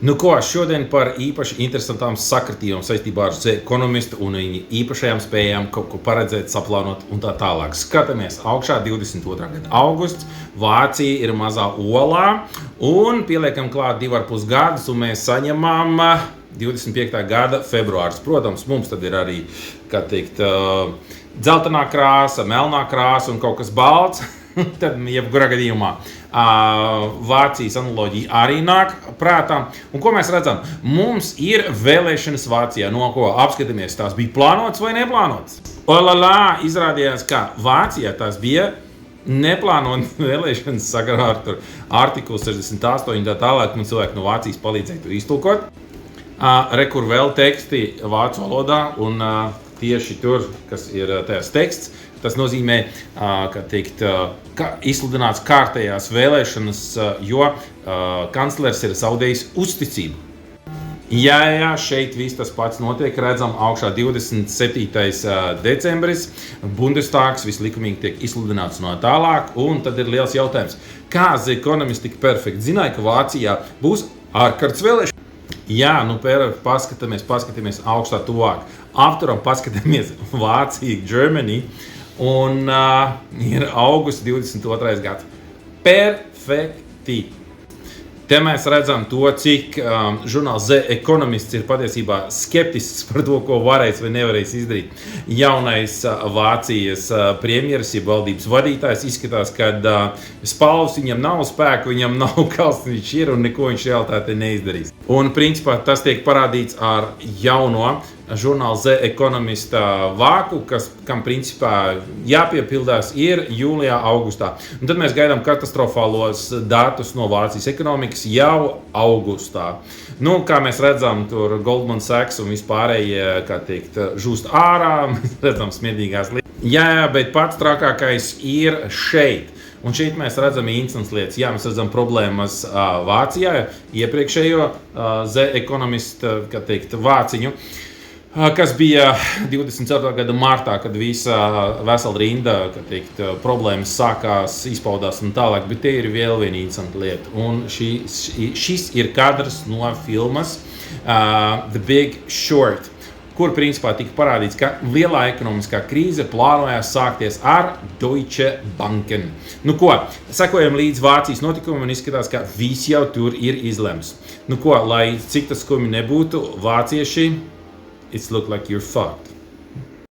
Nu ko, šodien par īpaši interesantām sakritībām saistībā ar The Economist un viņa īpašajām spējām kaut ko paredzēt, saplānot un tā tālāk. Skatāmies augšā 22. gada augusts, Vācija ir mazā olā un pieliekam klāt 2,5 gadus un mēs saņemam 25. gada februārs. Protams, mums tad ir arī, kā teikt, dzeltenā krāsa, melnā krāsa un kaut kas balts. Tad, jebkurā gadījumā, Vācijas analoģija arī nāk prātā. Un ko mēs redzam? Mums ir vēlēšanas Vācijā, no ko apskatāmies, tās bija plānotas vai neplānotas. Olala, izrādījās, ka Vācijā tās bija neplānotas vēlēšanas sakarā ar artikulu 68 un tā tālāk, un cilvēki no Vācijas palīdzēja to iztulkot. Rekur vēl teksti vācu valodā, un tieši tur, kas ir tajās teksts, tas nozīmē, ka izsludināts kārtējās vēlēšanas, jo kanclers ir zaudējis uzticību. Jā, šeit viss tas pats notiek. Redzam, augšā 27. decembris, Bundestāgs vislikumīgi tiek izsludināts no tālāk, un tad ir liels jautājums, kā The Economist tik perfekti zināja, ka Vācijā būs ārkārtas vēlēšanas? Jā, paskatāmies augstā tuvāk. Apturam, paskatāmies Vācija, Germany. Un ir augusts 22. gads. Perfekti! Te mēs redzam to, cik žurnāls The Economist ir patiesībā skeptisks par to, ko varēs vai nevarēs izdarīt. Jaunais Vācijas premjeras, ja valdības vadītājs izskatās, ka spalvas viņam nav spēku, viņam nav kalns, viņš ir un neko viņš realitātē neizdarīs. Un principā tas tiek parādīts ar jauno žurnāla The Economist vāku, kam principā jāpiepildās ir jūlijā, augustā. Un tad mēs gaidām katastrofālos datus no Vācijas ekonomikas jau augustā. Nu, kā mēs redzam, tur Goldman Sachs un vispārējie, kā teikt, žūst ārā, mēs redzam smiedīgās lietas. Jā, bet pats trakākais ir šeit. Un šeit mēs redzam interesantas lietas. Jā, mēs redzam problēmas Vācijā, iepriekšējo The Economist, kā teikt, vāciņu, kas bija 24. gada martā, kad visa vesela rinda, kā teikt, problēmas sākās, izpaudās un tālāk, bet te ir vēl viena interesanta lieta. Un šis ir kadrs no filmas The Big Short, kur principā tika parādīts, ka lielā ekonomiskā krīze plānojās sākties ar Deutsche Banken. Nu ko, sekojam līdz Vācijas notikumiem un izskatās, ka viss jau tur ir izlems. Nu ko, lai cik tas skumji nebūtu, vācieši, it's look like you're fucked.